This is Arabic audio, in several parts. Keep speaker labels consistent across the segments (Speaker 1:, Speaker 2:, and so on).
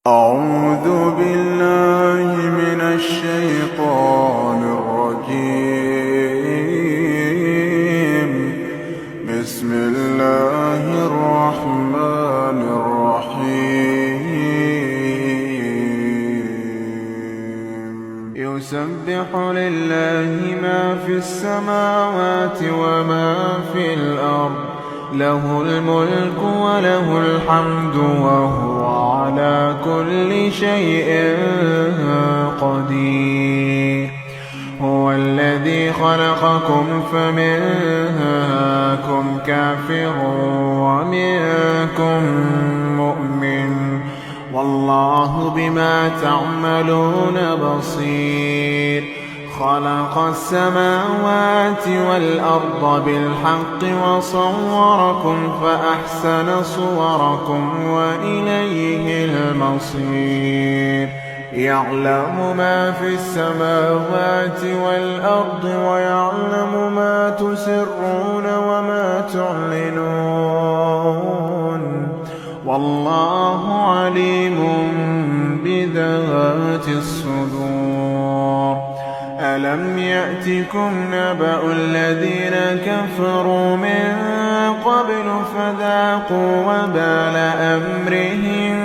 Speaker 1: أعوذ بالله من الشيطان الرجيم. بسم الله الرحمن الرحيم. يسبح لله ما في السماوات وما في الأرض، له الملك وله الحمد وهو على كل شيء قدير. هو الذي خلقكم فمنكم كافر ومنكم مؤمن، والله بما تعملون بصير. خلق السماوات والأرض بالحق وصوركم فأحسن صوركم وإليه المصير. يعلم ما في السماوات والأرض ويعلم ما تسرون وما تعلنون، والله عليم بذات الصدور. ألم يأتكم نبأ الذين كفروا من قبل فذاقوا وبال أمرهم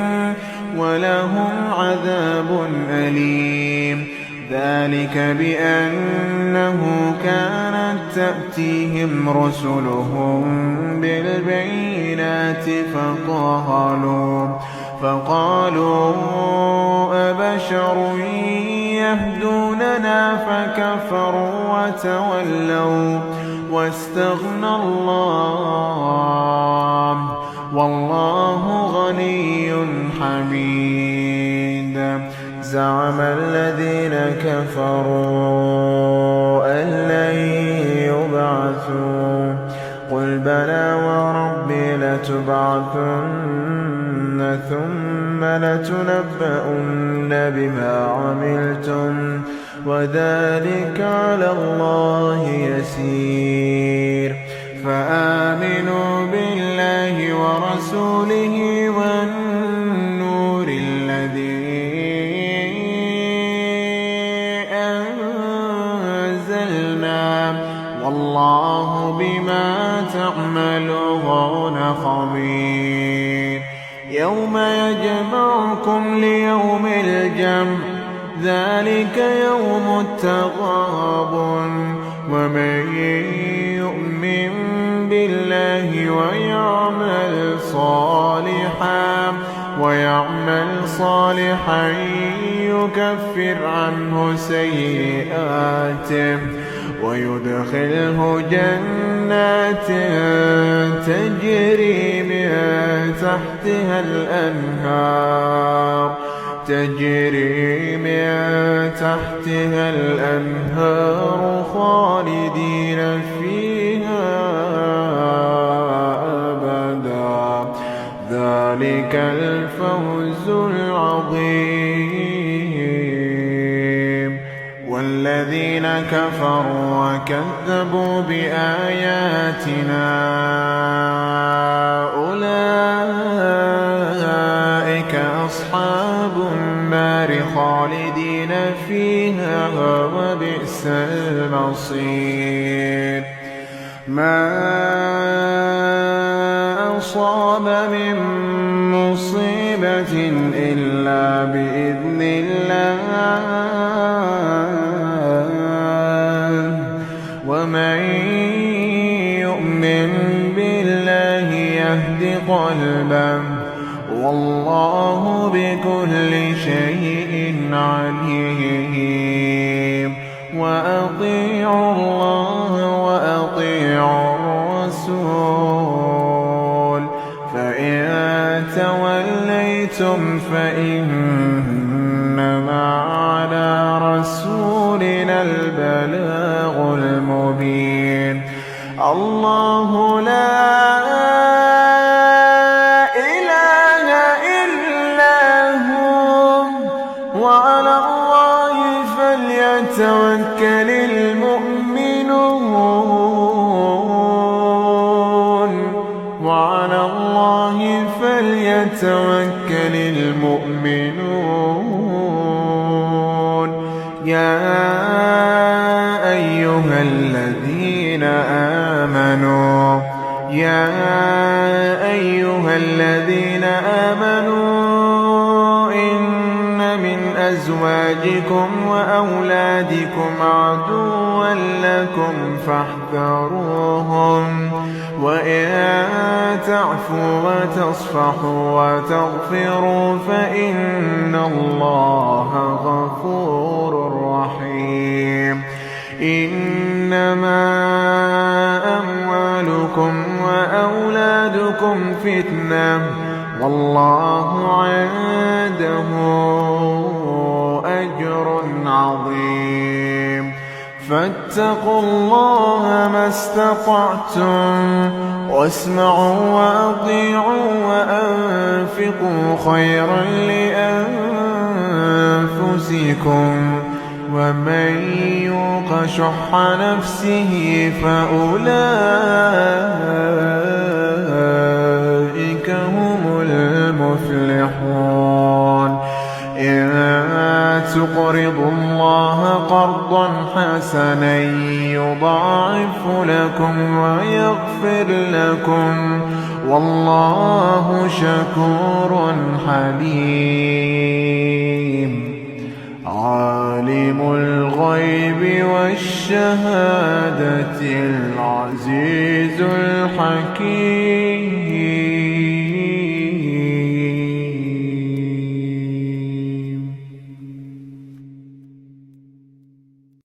Speaker 1: ولهم عذاب أليم. ذلك بأنه كانت تأتيهم رسلهم بالبينات فقالوا أبشر يهدوننا فكفروا وتولوا واستغنى الله، والله غني حميد. زعم الذين كفروا أن لن يبعثوا، قل بلى وربي لتبعثن ثم لتنبؤن بما عملتم، وذلك على الله يسير. فآمنوا بالله ورسوله والنور الذي أنزلنا، والله بما تعملون خبير. يوم يجمعكم ليوم الجمع، ذلك يوم التغابن. ومن يؤمن بالله ويعمل صالحا يكفر عنه سيئاته ويدخله جنات تجري من تحتها الأنهار خالدين فيها أبدا، ذلك الفوز العظيم. والذين كفروا وكذبوا بآياتنا أولئك أصحاب النار خالدين فيها وبئس المصير. ما أصاب من مصيبة إلا بإذن الله، ومن يؤمن بالله يهد قلبه، والله بكل شيء عليم. وأطيعوا الله وأطيعوا الرسول، فإن توليتم فإنما على رسولنا البلاغ المبين. الله لا إله إلا هو، وعلى الله فليتوكل المؤمنون، وعلى الله فليتوكل المؤمنون. يوقنون. يا أيها الذين آمنوا إن من أزواجكم وأولادكم عدوا لكم فاحذروهم، وإن تعفوا وتصفحوا وتغفروا فإن الله غفور رحيم. إنما أموالكم وأولادكم فتنة، والله عنده أجر عظيم. فاتقوا الله ما استطعتم، واسمعوا وأطيعوا وأنفقوا خيرا لأنفسكم، ومن يوق شح نفسه فأولئك هم المفلحون. إن تقرضوا الله قرضا حسنا يضاعف لكم ويغفر لكم، والله شكور حليم. عالم الغيب والشهادة العزيز الحكيم.